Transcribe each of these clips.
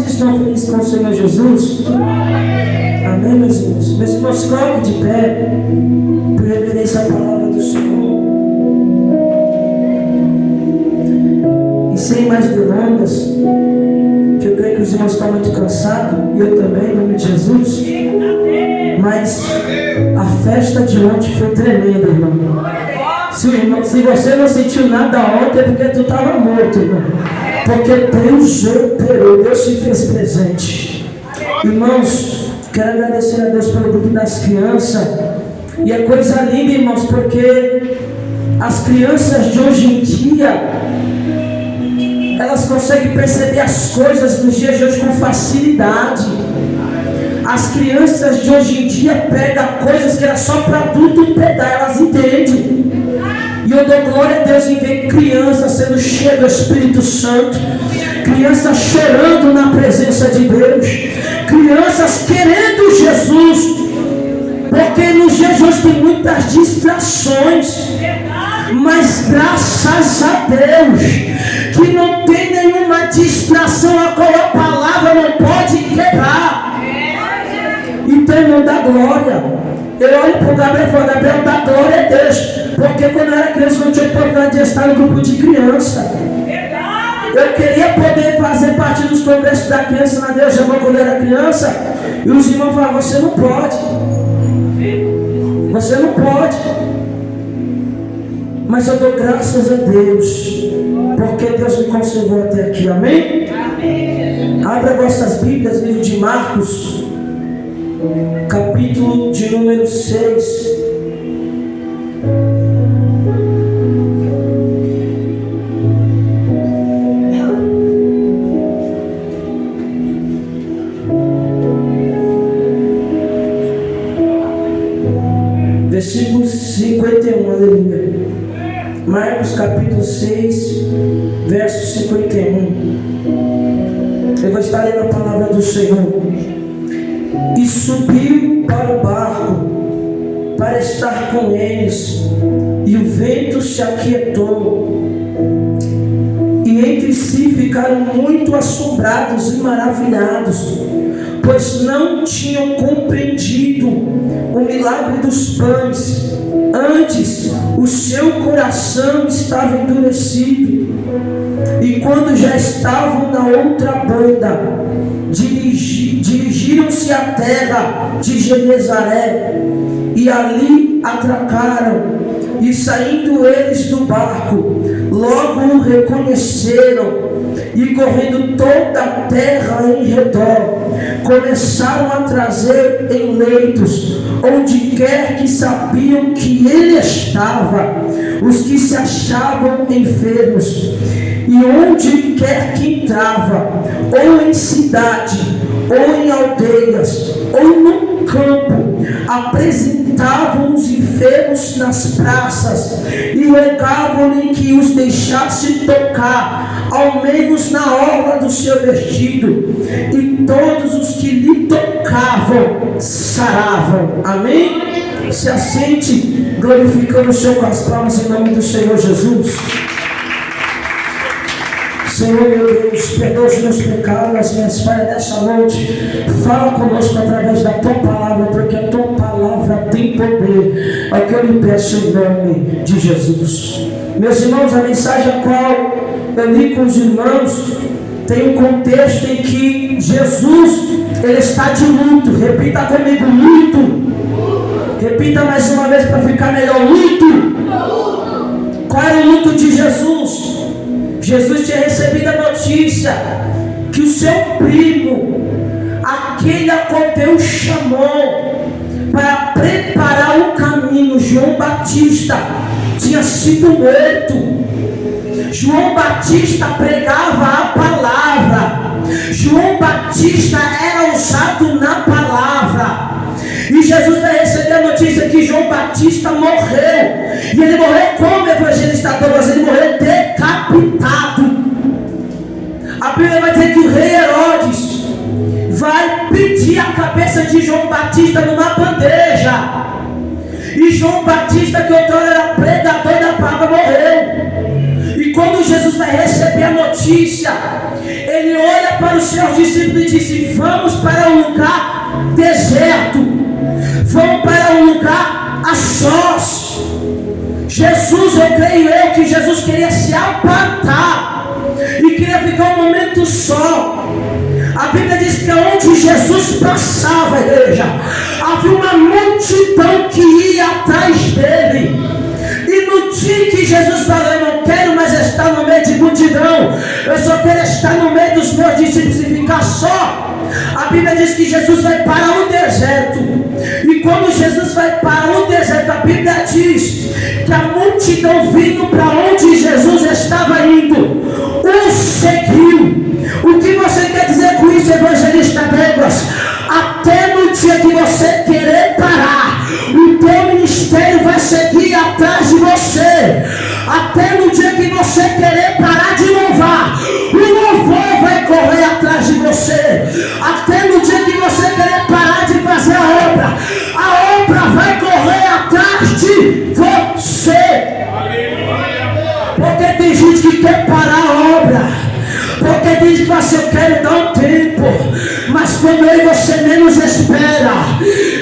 Quantos estão felizes com o Senhor Jesus? Amém, meus irmãos? Meus irmãos, coloquem de pé por reverência à palavra do Senhor. E sem mais delongas, que eu creio que os irmãos estão muito cansados, e eu também, em nome de Jesus. Mas a festa de ontem foi tremenda, irmão. Se você não sentiu nada ontem, é porque tu estava morto, irmão. Porque Deus operou, Deus se fez presente. Irmãos, quero agradecer a Deus pelo grupo das crianças. E é coisa linda, irmãos, porque as crianças de hoje em dia, elas conseguem perceber as coisas nos dias de hoje com facilidade. As crianças de hoje em dia pegam coisas que era só para adulto pegar, elas entendem. E eu dou glória a Deus em ver crianças sendo cheias do Espírito Santo, crianças chorando na presença de Deus, crianças querendo Jesus, porque nos dias de hoje tem muitas distrações, mas graças a Deus que não tem nenhuma distração a qual a palavra não pode quebrar. Então, irmão, dá glória. Eu olho para o Gabriel e falo: Gabriel, dá glória a Deus, porque quando eu era criança eu não tinha oportunidade de estar no grupo de criança. Eu queria poder fazer parte dos congressos da criança na Deus de Amor quando eu era criança, e os irmãos falavam: você não pode, você não pode. Mas eu dou graças a Deus, porque Deus me conservou até aqui, amém? Amém. Abra vossas Bíblias, livro de Marcos, capítulo de número 6. Versículo 51, aleluia. Marcos capítulo 6, verso 51. Eu vou estar lendo a palavra do Senhor. E subiu para o barco para estar com eles, e o vento se aquietou, e entre si ficaram muito assombrados e maravilhados, pois não tinham compreendido o milagre dos pães. Antes o seu coração estava endurecido. E quando já estavam na outra banda, dirigiram-se à terra de Genezaré, e ali atracaram. E saindo eles do barco, logo o reconheceram, e correndo toda a terra em redor, começaram a trazer em leitos, onde quer que sabiam que ele estava, os que se achavam enfermos. E onde quer que entrava, ou em cidade, ou em aldeias, ou no campo, apresentavam os enfermos nas praças, e rogavam-lhe que os deixasse tocar, ao menos na orla do seu vestido, e todos os que lhe tocavam saravam. Amém? Se assente, glorificando o Senhor com as palmas em nome do Senhor Jesus. Senhor meu Deus, perdoa os meus pecados, as minhas falhas dessa noite. Fala conosco através da tua palavra, porque a tua palavra tem poder. É o que eu lhe peço em nome de Jesus. Meus irmãos, a mensagem a qual eu li com os irmãos tem um contexto em que Jesus, ele está de luto. Repita comigo: luto. Repita mais uma vez para ficar melhor: luto. Qual era o luto de Jesus? Jesus tinha recebido a notícia que o seu primo, aquele a qual Deus chamou para preparar o caminho, João Batista, tinha sido morto. João Batista pregava a palavra, João Batista era usado na palavra. E Jesus vai receber a notícia que João Batista morreu. E ele morreu como evangelista Thomas? Ele morreu decapitado. A Bíblia vai dizer que o rei Herodes vai pedir a cabeça de João Batista numa bandeja. E João Batista, que outrora era pregador da palavra, morreu. E quando Jesus vai receber a notícia, ele olha para os seus discípulos e disse: vamos para um lugar deserto, vamos para um lugar a sós. Jesus, eu creio que Jesus queria se apartar e queria ficar um momento só. A Bíblia diz que onde Jesus passava, igreja, havia uma multidão que ia atrás dele. E no dia que Jesus falou: eu não quero mais estar no meio de multidão, eu só quero estar no meio dos meus discípulos e ficar só, a Bíblia diz que Jesus vai para o deserto. E quando Jesus vai para o deserto, a Bíblia diz que a multidão vindo para onde Jesus estava indo o seguiu. O que você quer dizer com isso, evangelista Douglas? Até no dia que você querer parar, o teu ministério vai seguir atrás de você. Até no dia que você querer parar de louvar, o louvor vai correr atrás de você. Até no dia que você querer parar de fazer a obra vai correr atrás de você. Porque tem gente que quer parar a obra, porque tem gente que fala assim: eu quero dar um tempo, mas quando eu e você menos espera,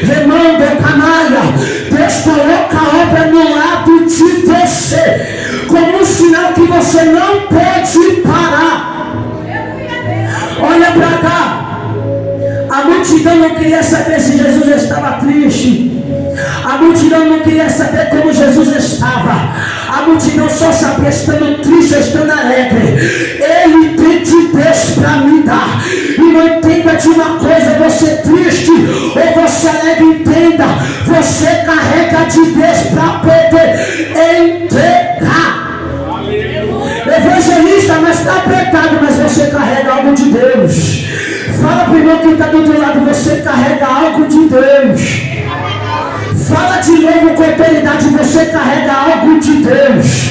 remando canalha, Deus coloca a obra no lado de você, como um sinal que você não pode parar. Olha para cá. A multidão não queria saber se Jesus estava triste. A multidão não queria saber como Jesus estava. A multidão só sabia estando triste ou estando alegre. Ele tem de Deus para me dar. E não entenda de uma coisa: você triste ou você alegre, entenda, você carrega de Deus para poder entregar. Evangelista, mas está apertado, mas você carrega algo de Deus. Fala para o irmão que está do outro lado: você carrega algo de Deus. Fala de novo com autoridade: você carrega algo de Deus.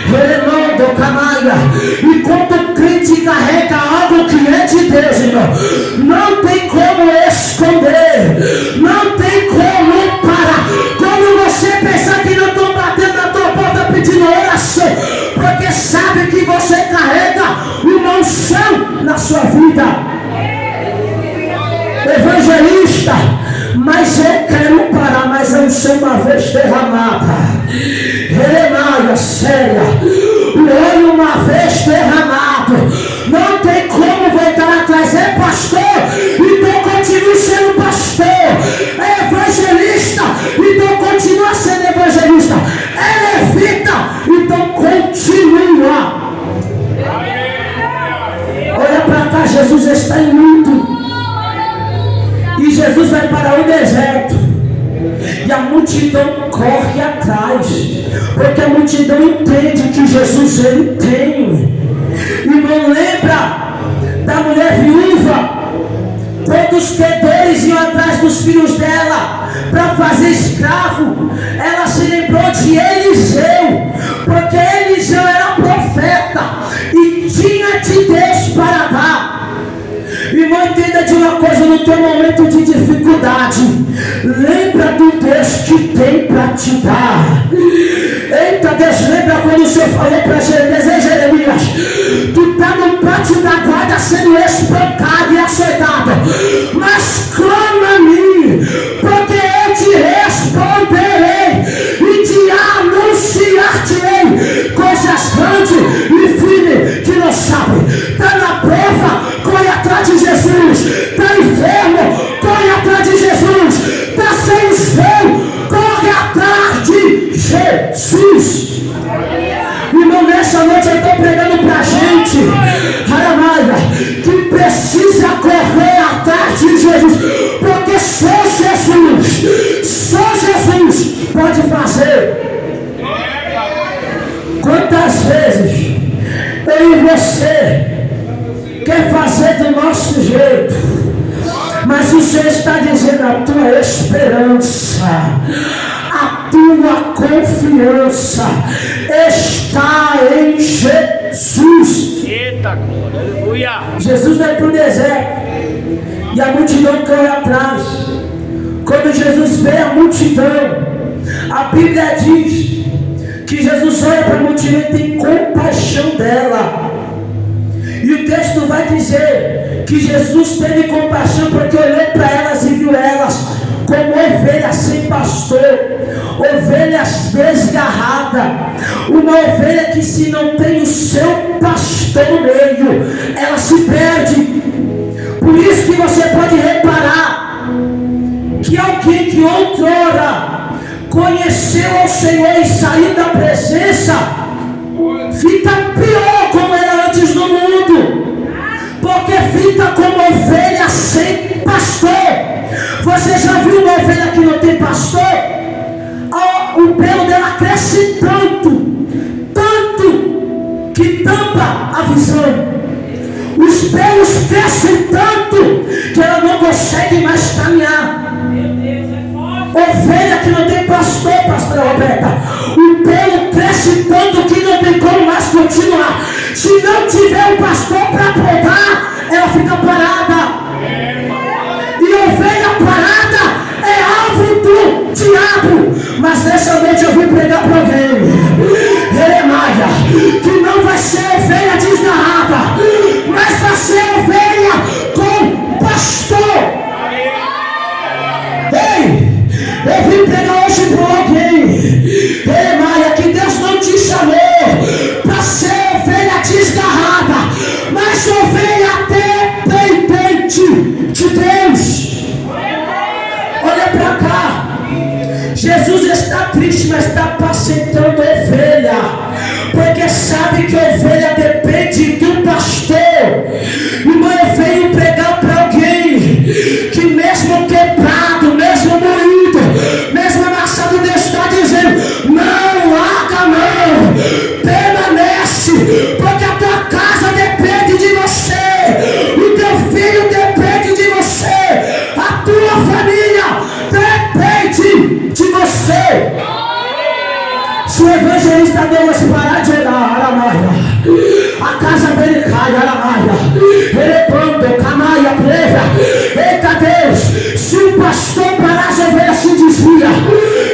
Remando canalha. E quando o crente carrega algo que é de Deus, irmão, não tem como esconder, não tem como parar. Quando você pensar que não estão batendo na tua porta pedindo oração, porque sabe que você carrega uma unção na sua vida. Evangelista, mas eu quero parar, mas a unção uma vez derramada, relemada, séria, o óleo uma vez derramado, não tem como voltar atrás. É pastor, então continue sendo pastor. É evangelista, então continua sendo evangelista. É levita, então continua. Olha para cá, Jesus está em luto. E Jesus vai para o deserto. E a multidão corre atrás, porque a multidão entende que Jesus ele tem. E não lembra da mulher viúva, quando os credores iam atrás dos filhos dela para fazer escravo, ela se lembrou de Eliseu, porque Eliseu era profeta e tinha de Deus para dar. Irmão, entenda de uma coisa: no teu momento de dificuldade, lembra do Deus que tem para te dar. Eita Deus, lembra quando o Senhor falou para Jeremias: tu está no pátio da guarda sendo espancado e açoitado, mas clama a mim, porque eu te responderei e te anunciar-te-ei coisas grandes e firmes que não sabe. Está na prova, corre atrás de Jesus. Está enfermo, corre atrás de Jesus. Está sem chão, corre atrás de Jesus. Irmão, nessa noite eu estou pregando para a gente, Aramaia, que precisa correr atrás de Jesus, porque só Jesus pode fazer. Quantas vezes eu e você quer fazer do nosso jeito, mas o Senhor está dizendo: a tua esperança, a tua confiança está em Jesus. Eita, aleluia. Jesus vai para o deserto e a multidão corre atrás. Quando Jesus vê a multidão, a Bíblia diz que Jesus olha para a multidão e tem compaixão dela. E o texto texto vai dizer que Jesus teve compaixão porque olhou para elas e viu elas como ovelhas sem pastor, ovelhas desgarradas, uma ovelha que se não tem o seu pastor no meio, ela se perde. Por isso que você pode reparar que alguém que outrora conheceu ao Senhor e saiu da presença, fica pior como era antes no mundo, porque fica como ovelha sem pastor. Você já viu uma ovelha que não tem pastor? O pelo dela cresce tanto que tampa a visão. Os pelos crescem tanto que ela não consegue mais caminhar. Ovelha que não tem pastor, pastora Roberta, o pelo cresce tanto que não tem como mais continuar. Se não tiver um pastor para podar, ela fica parada. E ovelha parada é alvo do diabo. Mas nessa noite eu vim pregar para alguém, Jeremiah, que não vai ser ovelha desgarrada, mas vai ser ovelha com pastor. Ei, eu vim pregar hoje para alguém, Jeremiah, que Deus não te chamou para ser ovelha desgarrada, mas ovelha dependente de Deus. Olha para cá, Jesus está triste, mas está apacentando ovelha, porque sabe que ovelha depende do pastor. Irmão, eu venho pregar para alguém que mesmo quebrado, mesmo moído, mesmo amassado, Deus está dizendo: não larga não, permanece, porque a tua casa depende de você, o teu filho depende de você, a tua família depende de você. Se o evangelista Douglas parar de orar, Aramaia, a casa dele cai, Aramaia, Erepanto, Camaia, Preva. Eita Deus, se o pastor parar, as ovelhas se desvia.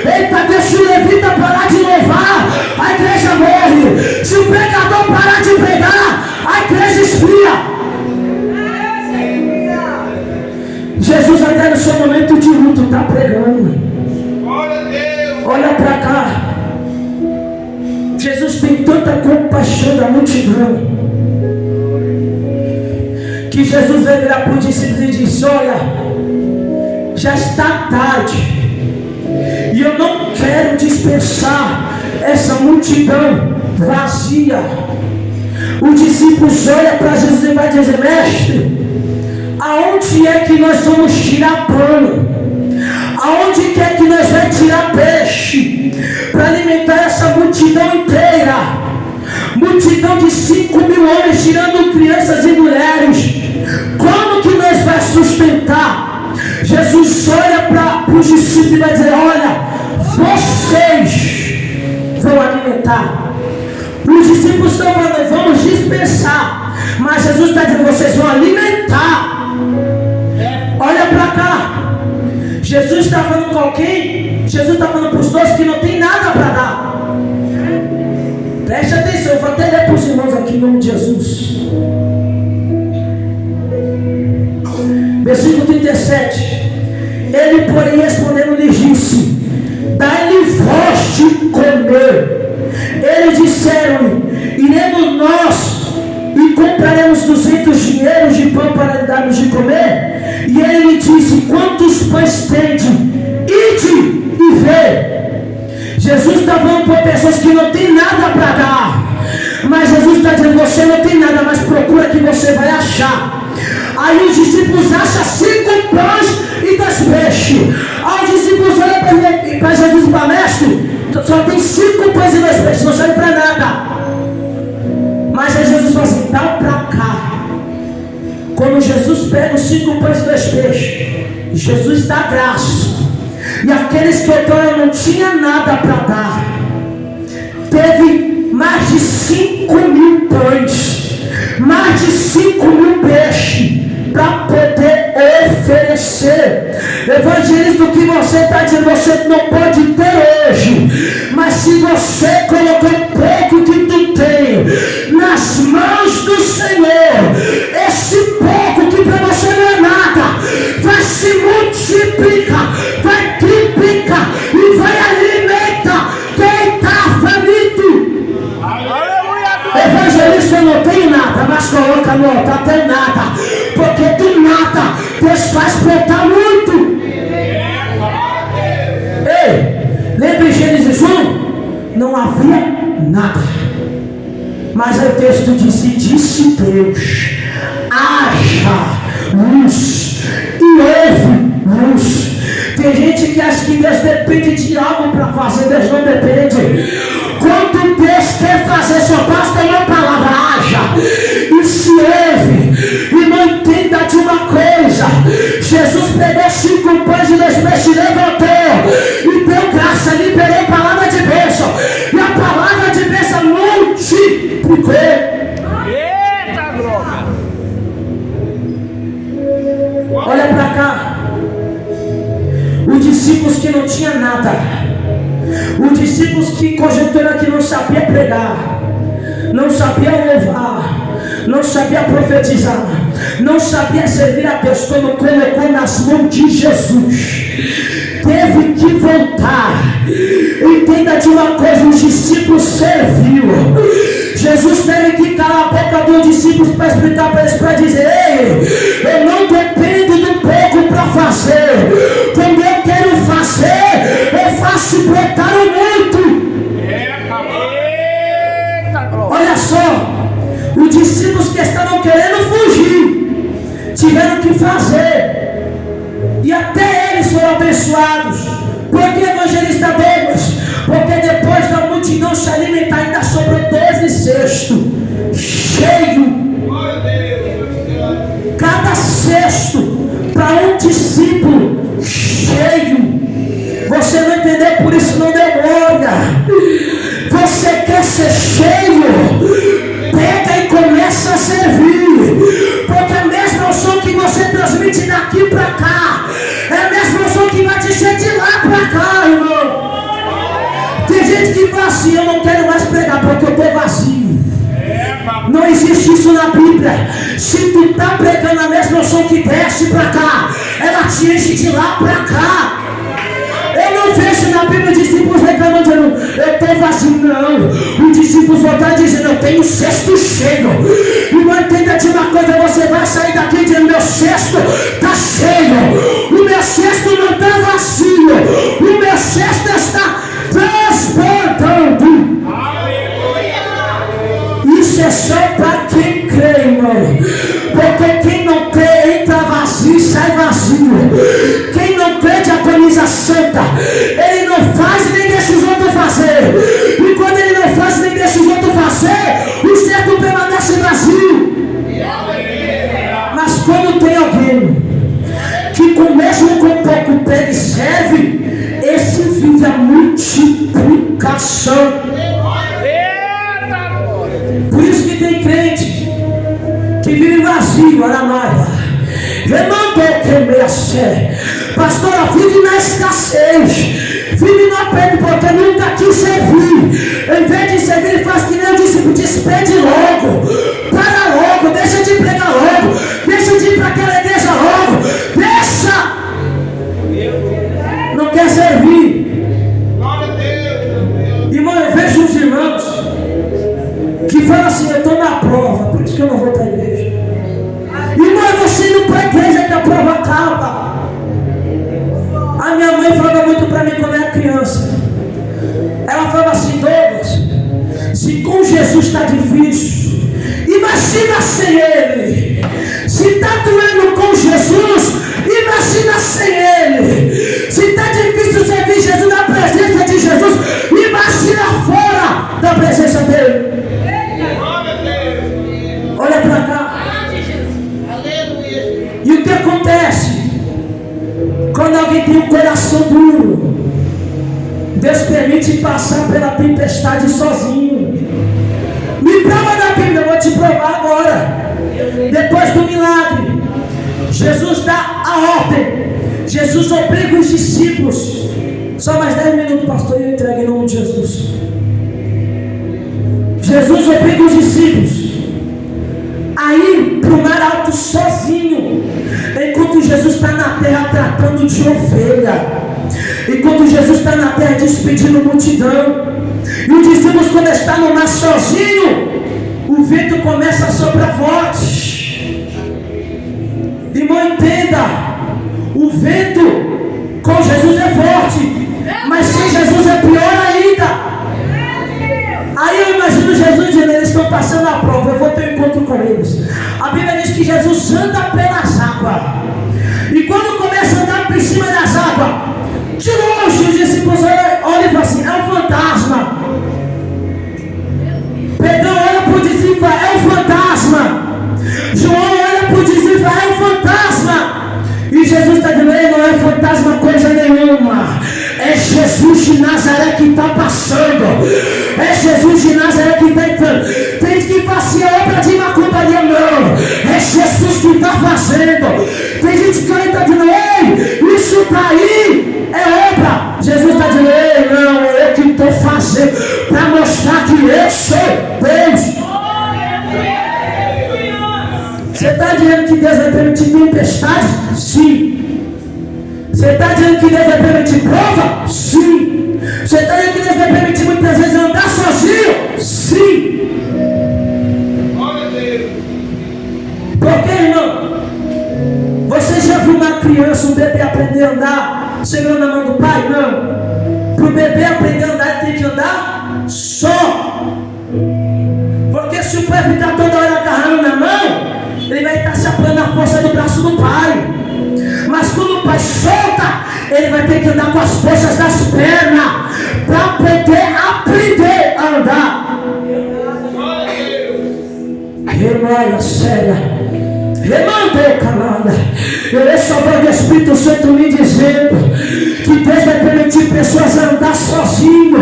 Eita Deus, se o levita parar de louvar, a igreja morre. Se o pregador parar de pregar, a igreja esfria. Jesus até no seu momento de luto está pregando. Olha para cá. Jesus tem tanta compaixão da multidão que Jesus vai virar para os discípulos e disse: olha, já está tarde e eu não quero dispersar essa multidão vazia. Os discípulos olham para Jesus e vai dizer: mestre, aonde é que nós vamos tirar pão? Aonde que é que nós vamos tirar peixe para alimentar essa multidão inteira? Multidão de 5.000 homens, tirando crianças e mulheres. Como que nós vamos sustentar? Jesus olha para os discípulos e vai dizer: olha, vocês vão alimentar. Os discípulos estão falando: vamos dispensar. Mas Jesus está dizendo: vocês vão alimentar. Olha para cá. Jesus está falando com alguém? Jesus está falando para os dois que não tem nada para dar. Preste atenção, eu vou até ler para os irmãos aqui em nome de Jesus. Versículo 37. Ele, porém, respondendo, lhes disse: dai-lhe vós de comer. Eles disseram-lhe: iremos nós e compraremos 200 dinheiros de pão para lhe darmos de comer? E ele lhe disse: quantos pães tende? Ide e vê. Jesus está falando para pessoas que não tem nada para dar, mas Jesus está dizendo: você não tem nada, mas procura que você vai achar. Aí os discípulos acham 5 pães e 2 peixes. Aí os discípulos olham para Jesus e falam: mestre, só tem 5 pães e 2 peixes, não serve para nada. Mas aí Jesus fala assim: dá para cá. Quando Jesus pega os 5 pães e 2 peixes, Jesus dá graça. E aqueles que outrora não tinham nada para dar, teve mais de 5.000 pães, mais de 5.000 peixes para poder oferecer. Evangelista, o que você está dizendo, você não pode ter hoje, mas se você colocou pouco que tu tem nas mãos do Senhor, amor, está até nada. Porque do nada Deus faz brotar muito. Ei, lembra em Gênesis 1? Não havia nada. Mas aí o texto disse Deus: haja luz, e houve luz. Tem gente que acha que Deus depende de algo para fazer. Deus não depende. Quando Deus quer fazer, só basta uma palavra: haja, e se houve. E não entenda de uma coisa: Jesus pegou 5 pães e 2 peixes, levantou e deu graça, liberou palavra de bênção, e a palavra de bênção multiplicou. Eita, glória! Olha para cá. Os discípulos que não tinham nada, os discípulos que conjecturaram que não sabia pregar, não sabia louvar, não sabia profetizar, não sabia servir a Deus, quando colocou nas mãos de Jesus, teve que voltar. Entenda de uma coisa: os discípulos serviram. Jesus teve que calar a boca dos discípulos para explicar para eles, para dizer: ei, eu não dependo do pouco para fazer. Quando eu quero fazer, eu faço brotar o muito. Olha só, os discípulos que estavam querendo fugir tiveram que fazer, e até eles foram abençoados. Por que, evangelista Douglas? Porque depois da multidão se alimentar, ainda sobrou 12 cestos cheio. Cada cesto para um discípulo cheio. Você não entendeu, por isso não demora. Você quer ser cheio? Pega e começa a servir. Porque a mesma unção que você transmite daqui para cá é a mesma unção que vai te encher de lá para cá, irmão. Tem gente que fala assim: eu não quero mais pregar porque eu estou vazio. Não existe isso na Bíblia. Se tu está pregando a mesma unção que desce para cá, ela te enche de lá para cá. Eu não vejo na Bíblia discípulos reclamando dizendo: eu estou vazio. Não, os discípulos vão estar dizendo: eu tenho cesto cheio. E não entenda de uma coisa: você vai sair daqui dizendo: meu cesto está cheio. O meu cesto não está vazio. O meu cesto está transbordando. Isso é só para quem crê, irmão. Porque quem não crê entra vazio e sai vazio. Quem não crê diagoniza santa. Ele não faz e nem deixa os outros fazer. E quando ele não faz e nem deixa os outros fazer, o certo permanece vazio. Mas quando tem alguém que com mesmo com pouco pega e serve, esse vive a multiplicação. Por isso que tem crente que vive vazio, Aramaia. Remandou que meia sé. Pastora, vive na escassez, vive no aperto, porque nunca quis servir. Em vez de servir, ele faz que nem o discípulo: despede logo, para logo, deixa de pregar logo, deixa de ir para aquela igreja logo, deixa. Não quer servir. Irmão, eu vejo uns irmãos que falam assim: eu estou na prova, por isso que eu não vou para a igreja. Irmão, é você indo para a igreja que a prova acaba. A minha mãe falava muito para mim quando eu era criança. Ela falava assim: Douglas, se com Jesus está difícil, imagina sem Ele. Se está doendo com Jesus, imagina sem Ele. Se está difícil servir Jesus na presença de Jesus, imagina fora da presença dEle. Olha para cá. E o que acontece? Quando alguém tem um coração duro, Deus permite passar pela tempestade sozinho. Me prova da Bíblia, eu vou te provar agora. Depois do milagre, Jesus dá a ordem. Jesus obriga os discípulos. Só mais 10 minutos, pastor, e eu entrego em nome de Jesus. Jesus obriga os discípulos a ir para o mar alto sozinho, enquanto Jesus está na terra tratando de ovelha, enquanto Jesus está na terra despedindo multidão. E os discípulos, quando estão no mar sozinho, o vento começa a soprar forte. A Bíblia diz que Jesus anda pelas águas. E quando começa a andar por cima das águas, de longe os discípulos olham e falam assim: é um fantasma. Pedro olha para o discípulo e fala: é um fantasma. João olha para o discípulo e fala: é um fantasma. E Jesus está dizendo: não é fantasma coisa nenhuma. É Jesus de Nazaré que está passando. É Jesus de Nazaré que está entrando. Tem que passear obra de macumbaria, não. É Jesus que está fazendo. Tem gente que está dizendo: ei, isso está aí, é obra. Jesus está dizendo: ei, não, é eu que estou fazendo, para mostrar que eu sou Deus. Você está dizendo que Deus vai permitir tempestade? Sim. Você está dizendo que Deus vai permitir prova? Sim. Você está dizendo que Deus vai permitir muitas vezes andar sozinho? Sim. Por que, irmão? Você já viu uma criança, um bebê aprender a andar segurando na mão do pai? Não. Para o bebê aprender a andar, ele tem que andar só. Porque se o pai ficar toda hora agarrando na mão, ele vai estar se apoiando na força do braço do pai. Mas quando o pai solta, ele vai ter que andar com as forças das pernas para poder aprender a andar. Remanha séria, remandou canalha. Eu só vou do Espírito Santo me dizendo que Deus vai permitir pessoas andar sozinho,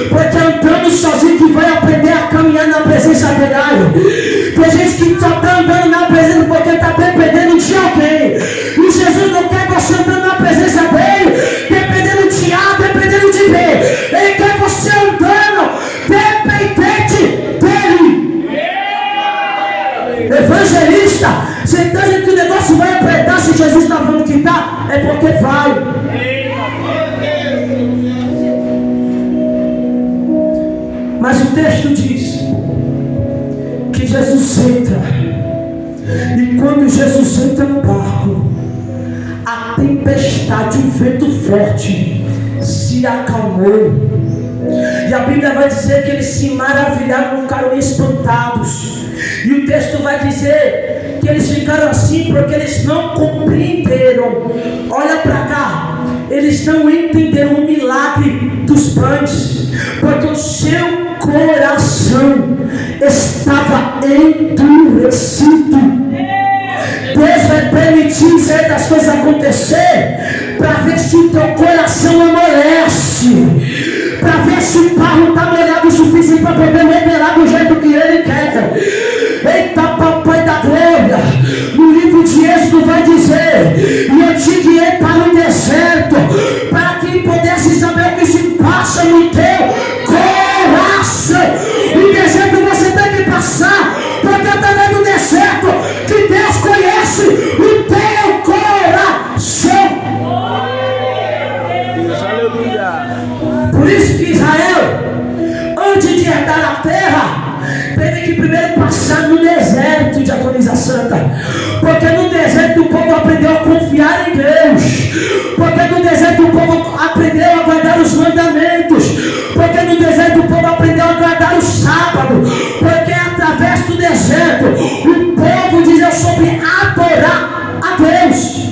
porque andando sozinho que vai aprender a caminhar na presença dele. Tem gente que só está andando na presença porque está dependendo de alguém. E Jesus não quer você andando na presença dele, dependendo de A, dependendo de B. Ele quer você andando dependente dele. Evangelista, você está dizendo que o negócio vai apertar? Se Jesus está falando que está, é porque vai. Mas o texto diz que Jesus entra, e quando Jesus entra no barco, a tempestade, o vento forte se acalmou. E a Bíblia vai dizer que eles se maravilharam, ficaram espantados. E o texto vai dizer que eles ficaram assim porque eles não compreenderam. Olha para cá, eles não entenderam o milagre dos pães, porque o seu coração estava endurecido. Deus vai permitir certas coisas acontecer para ver se o teu coração amolece, para ver se o barro está molhado o suficiente para poder modelar do jeito que ele quer. Eita, papai da glória, no livro de Êxodo vai dizer: e eu te guiei para o deserto, para que pudesse saber o que se passa no teu coração. O deserto você tem que passar, porque através do deserto que Deus conhece o teu coração. Por isso que Israel, antes de herdar a terra, teve que primeiro passar no deserto de Agonisa Santa, porque no deserto o povo aprendeu a confiar em Deus, porque no deserto o povo aprendeu a guardar os mandamentos, porque no deserto o povo aprendeu a guardar o sábado, porque através do deserto o povo diz: eu soube adorar a Deus.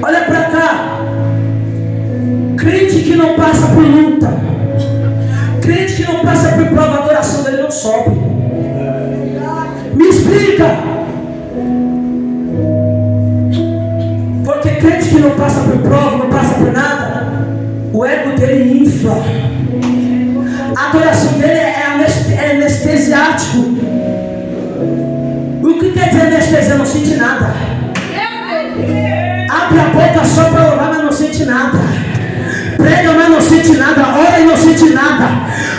Olha para cá, crente que não passa por luta, crente que não passa por prova, a adoração dele não sobe. Me explica. Porque crente que não passa por prova, não passa por nada, o ego dele infla. A adoração dele é anestesiático. O que quer dizer anestesia? Não sente nada. Abre a boca só para louvar, mas não sente nada. Prega, mas não sente nada. Ora e não sente nada.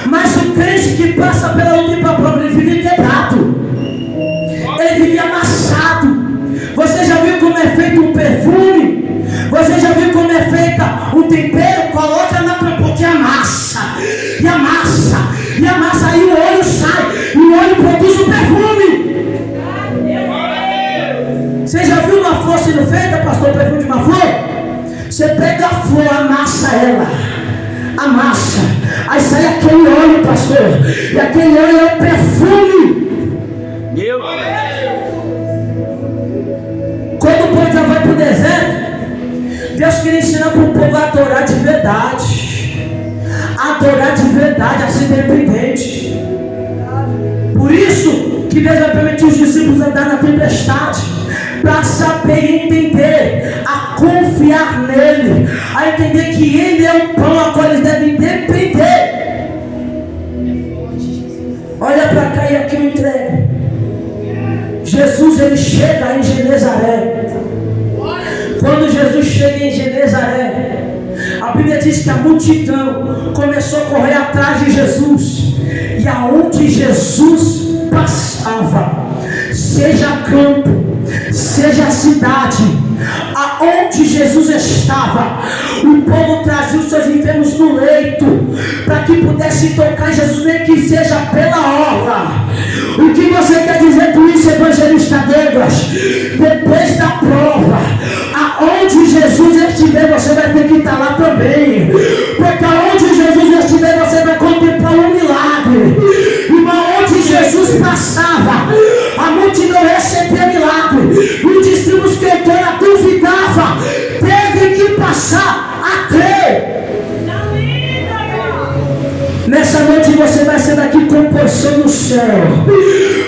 Mas o crente que passa pela luta e pela prova, ele vive quebrado, ele vive amassado. Você já viu como é feito um perfume? Você já viu como é feita um tempero? Coloca na porque amassa, e amassa, e amassa, aí o óleo sai, e o óleo produz o perfume. Você já viu uma flor sendo feita, pastor, o perfume de uma flor? Você pega a flor, amassa ela, amassa, aí sai aquele óleo, pastor, e aquele óleo é o perfume. Quando o povo já vai para o deserto, Deus queria ensinar para o povo a adorar de verdade. Adorar de verdade, a ser dependente. Por isso que Deus vai permitir os discípulos andar na tempestade, para saber e entender, a confiar nele, a entender que ele é o pão a qual eles devem depender. Olha para cá e aqui eu entrego. Jesus, ele chega em Genezaré. Quando Jesus chega em Genezaré, a Bíblia diz que a multidão começou a correr atrás de Jesus. E aonde Jesus passava, seja campo, seja cidade, aonde Jesus estava, o povo trazia os seus enfermos no leito, para que pudesse tocar em Jesus, nem que seja pela orla. O que você quer dizer com isso, evangelista Douglas? Depois da prova, aonde Jesus estiver, você vai ter que estar lá também, porque aonde Jesus estiver, você vai contemplar um milagre. E aonde Jesus passava, a multidão recebia milagre, e os discípulos que entraram duvidava, teve que passar a crer. Nessa noite você vai ser daqui com porção no céu,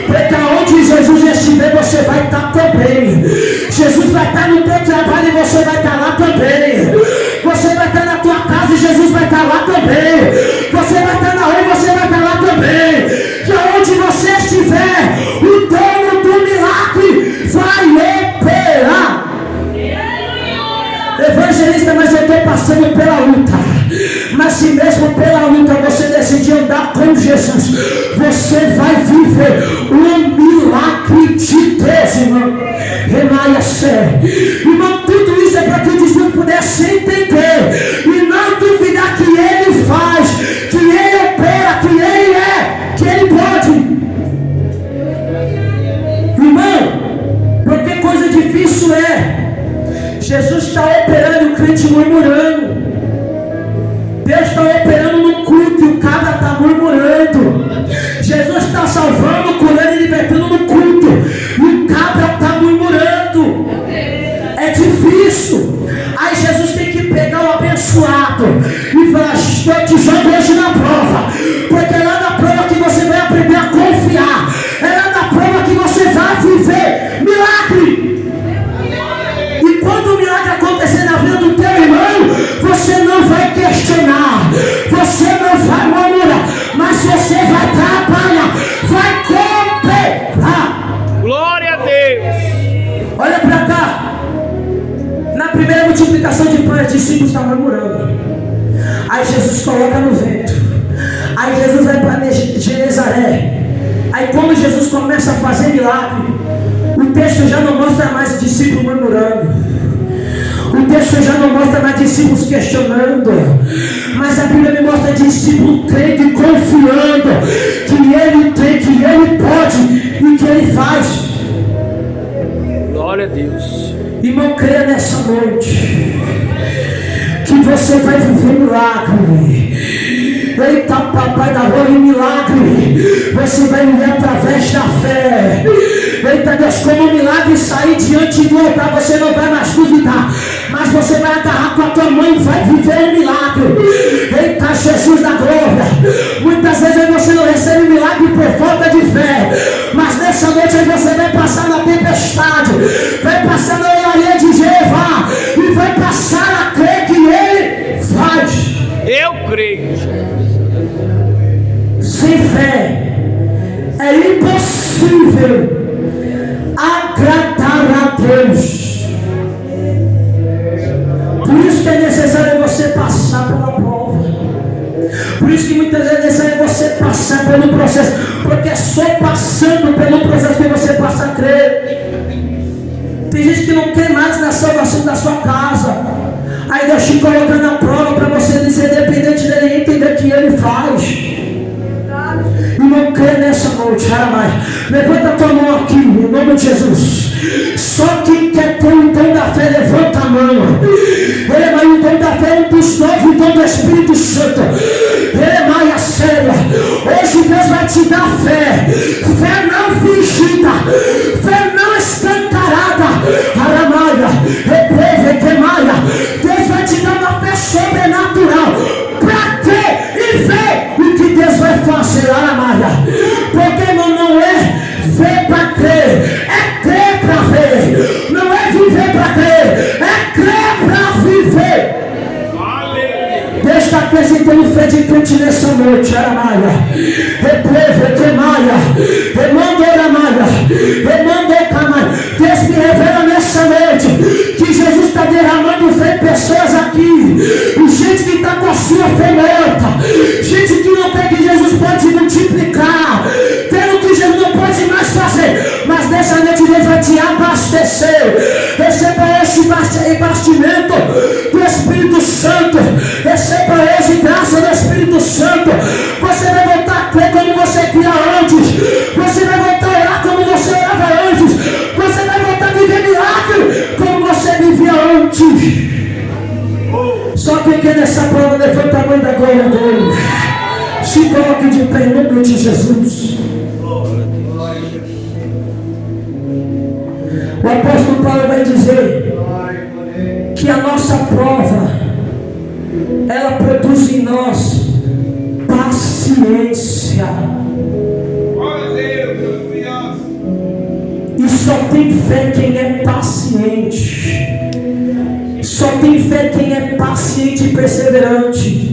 porque aonde Jesus estiver, você vai estar também. Jesus vai estar no teu trabalho e você vai estar lá também. Você vai estar na tua casa e Jesus vai estar lá também. Você vai estar na rua e você vai estar lá também. Que aonde você estiver, o dono do milagre vai operar. Evangelista, mas eu estou passando pela luta. Mas se mesmo pela luta você decidir andar com Jesus, você vai viver um milagre de Deus, irmão. Remaia sé. Irmão, tudo isso é para que o discípulo pudesse entender e não duvidar que ele faz, que ele opera, que ele é, que ele pode. Irmão, porque coisa difícil é Jesus está operando e o crente murmurando. Deus está operando no culto e o cabra está murmurando. Jesus está salvando, curando e libertando no culto e o cabra está murmurando. É difícil. Aí Jesus tem que pegar o abençoado e falar: estou te jogando hoje na prova, porque é lá na prova que você vai aprender a confiar, é lá na prova que você vai viver milagre. E quando o milagre acontecer na vida do teu irmão, você não vai questionar, você não vai murmurar, mas você vai trabalhar, vai cooperar. Glória a Deus. Olha para cá. Na primeira multiplicação de pães, os discípulos estavam murmurando. Aí Jesus coloca no vento. Aí Jesus vai para Genezaré. Aí quando Jesus começa a fazer milagre, o texto já não mostra mais discípulos murmurando. O texto já não mostra mais discípulos questionando, mas a Bíblia me mostra discípulo crendo e confiando que ele tem, que ele pode e que ele faz. Glória a Deus. Irmão, creia nessa noite que você vai viver milagre. Eita, papai da rua, em milagre você vai viver através da fé. Eita Deus, como um milagre sair diante do altar, você não vai mais duvidar, mas você vai agarrar com a tua mãe e vai viver um milagre. Eita Jesus da glória. Muitas vezes você não recebe milagre por falta de fé, mas nessa noite você vai passar na tempestade, vai passar na olaria de Jeová e vai passar a crer que ele faz. Eu creio. Sem fé é impossível agradar a Deus. Por isso que é necessário você passar pela prova. Por isso que muitas vezes é necessário você passar pelo processo, porque é só passando pelo processo que você passa a crer. Tem gente que não crê mais na salvação da sua casa. Aí Deus te coloca na prova para você ser dependente dele e entender que ele faz. E não crê nessa noite, levanta a tua mão aqui, em nome de Jesus. Só quem quer ter o dom da fé, levanta a mão. O dom da fé é um dos 9 dons do Espírito Santo. Maia séria. Hoje Deus vai te dar fé. Fé não fingida. Fé não escancarada. Aramaia, repreve, quemaia. Deus vai te dar uma fé sobrenatural. Pra quê? E ver o que Deus vai fazer. Aramaia. Porque irmão, não é ver para crer. É crer para ver. Não é viver para crer. É crer para viver. Deus está acrescentando fé de crente nessa noite. Aramaia, repreve, quemaia, remando Aramaia, remando Camaia. Deus me revela nessa noite que Jesus está derramando fé em pessoas aqui. Gente que está com a sua fé morta. Gente que não tem que Jesus pode multiplicar. Tendo que Jesus não pode mais fazer. Mas nessa noite Deus vai te abastecer. Receba esse abastecimento do Espírito Santo. Receba hoje graça do Espírito Santo. Você vai voltar a crer como você cria antes. Você vai voltar a orar como você orava antes. Você vai voltar a viver milagre como você vivia antes. Só quem quer nessa prova, levanta a mão da glória a Deus. Se coloque de pé em nome de Jesus. O apóstolo Paulo vai dizer que a nossa prova, ela produz em nós paciência. E só tem fé quem é paciente. Só tem fé quem é paciente e perseverante.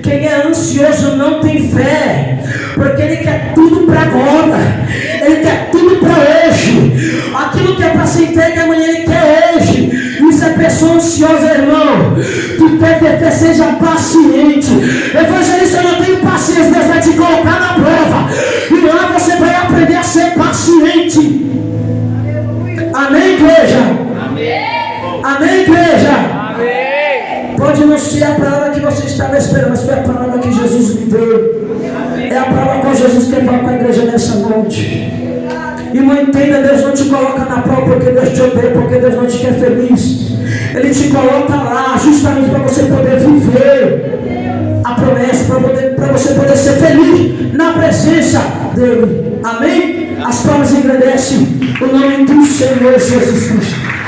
Quem é ansioso não tem fé, porque ele quer tudo para agora. Ele quer tudo para hoje. Aquilo que é para ser entregue amanhã ele quer hoje. Isso é pessoa ansiosa, irmão. Tu quer ter fé, seja paciente. Evangelista, eu não tenho paciência. Deus vai te colocar na prova, e lá você vai aprender a ser paciente. Amém, igreja? Amém. Amém, igreja? Amém. Pode não ser a palavra que você estava esperando, mas foi a palavra que Jesus me deu. Amém. É a palavra que Jesus quer falar com a igreja nessa noite. Irmão, entenda, Deus não te coloca na prova porque Deus te odeia, porque Deus não te quer feliz. Ele te coloca lá justamente para você poder viver a promessa, para você poder ser feliz na presença dele. Amém? As palmas engrandecem o nome do Senhor Jesus Cristo.